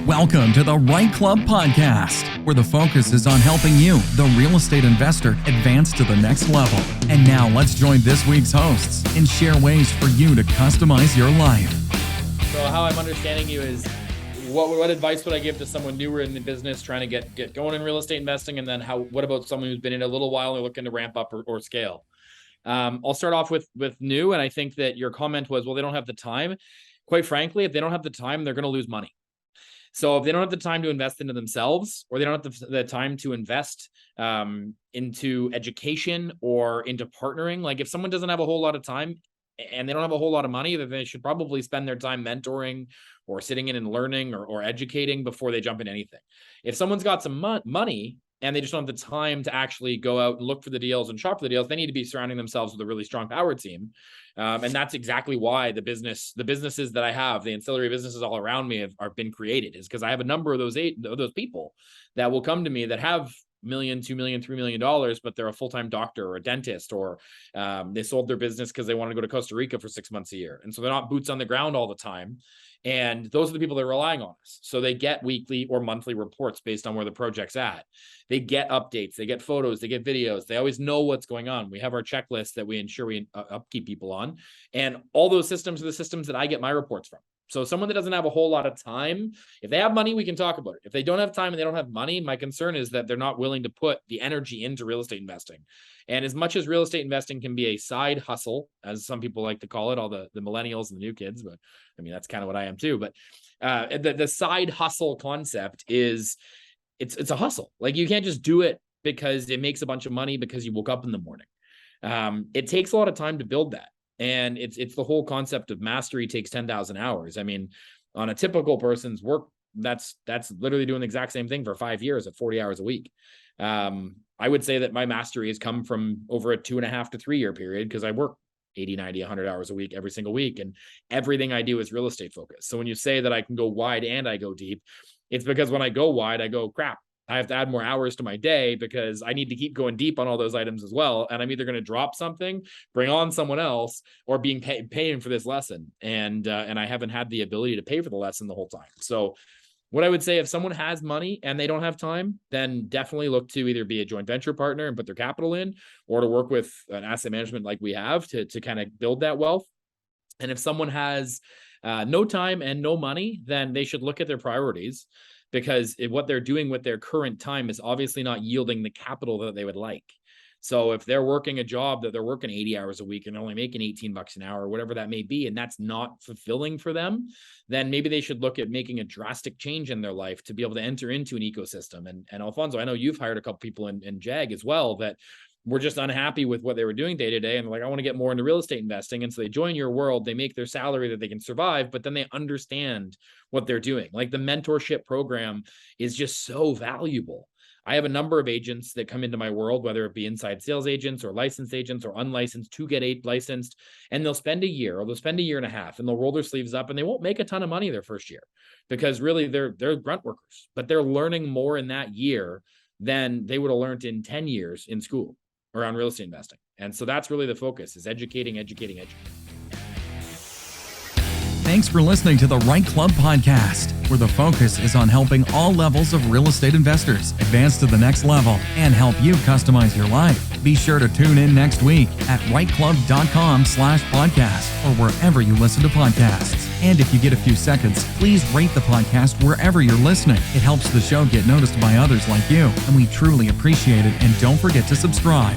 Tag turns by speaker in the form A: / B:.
A: Welcome to the Right Club podcast, where the focus is on helping you, the real estate investor, advance to the next level. And now let's join this week's hosts and share ways for you to customize your life.
B: So how I'm understanding you is, what advice would I give to someone newer in the business trying to get going in real estate investing? And then what about someone who's been in a little while and looking to ramp up or scale? I'll start off with new. And I think that your comment was, well, they don't have the time. Quite frankly, if they don't have the time, they're going to lose money. So if they don't have the time to invest into themselves, or they don't have the time to invest into education or into partnering, like if someone doesn't have a whole lot of time and they don't have a whole lot of money, then they should probably spend their time mentoring or sitting in and learning or educating before they jump into anything. If someone's got some money and they just don't have the time to actually go out and look for the deals and shop for the deals, they need to be surrounding themselves with a really strong power team. And that's exactly why the businesses that I have, the ancillary businesses all around me have been created, is because I have a number of those people that will come to me that have $1 million, $2 million, $3 million, but they're a full-time doctor or a dentist, or they sold their business because they want to go to Costa Rica for 6 months a year. And so they're not boots on the ground all the time. And those are the people that are relying on us. So they get weekly or monthly reports based on where the project's at. They get updates, they get photos, they get videos. They always know what's going on. We have our checklist that we ensure we upkeep people on. And all those systems are the systems that I get my reports from. So someone that doesn't have a whole lot of time, if they have money, we can talk about it. If they don't have time and they don't have money, my concern is that they're not willing to put the energy into real estate investing. And as much as real estate investing can be a side hustle, as some people like to call it, all the millennials and the new kids, but I mean, that's kind of what I am too. But the side hustle concept is it's a hustle. Like you can't just do it because it makes a bunch of money because you woke up in the morning. It takes a lot of time to build that. And it's the whole concept of mastery takes 10,000 hours. I mean, on a typical person's work, that's literally doing the exact same thing for 5 years at 40 hours a week. I would say that my mastery has come from over a 2.5 to 3 year period, because I work 80, 90, 100 hours a week, every single week. And everything I do is real estate focused. So when you say that I can go wide and I go deep, it's because when I go wide, I go, crap, I have to add more hours to my day because I need to keep going deep on all those items as well. And I'm either going to drop something, bring on someone else, or being paying for this lesson. And I haven't had the ability to pay for the lesson the whole time. So what I would say, if someone has money and they don't have time, then definitely look to either be a joint venture partner and put their capital in, or to work with an asset management like we have to kind of build that wealth. And if someone has no time and no money, then they should look at their priorities, because what they're doing with their current time is obviously not yielding the capital that they would like. So if they're working a job that they're working 80 hours a week and only making $18 an hour, or whatever that may be, and that's not fulfilling for them, then maybe they should look at making a drastic change in their life to be able to enter into an ecosystem. And Alfonso, I know you've hired a couple people in JAG as well that were just unhappy with what they were doing day to day. And they're like, I want to get more into real estate investing. And so they join your world, they make their salary that they can survive, but then they understand what they're doing. Like the mentorship program is just so valuable. I have a number of agents that come into my world, whether it be inside sales agents or licensed agents or unlicensed to get licensed, and they'll spend a year or they'll spend a year and a half, and they'll roll their sleeves up, and they won't make a ton of money their first year, because really they're grunt workers, but they're learning more in that year than they would have learned in 10 years in school around real estate investing. And so that's really the focus, is educating.
A: Thanks for listening to the Right Club podcast, where the focus is on helping all levels of real estate investors advance to the next level and help you customize your life. Be sure to tune in next week at rightclub.com/podcast or wherever you listen to podcasts. And if you get a few seconds, please rate the podcast wherever you're listening. It helps the show get noticed by others like you, and we truly appreciate it. And don't forget to subscribe.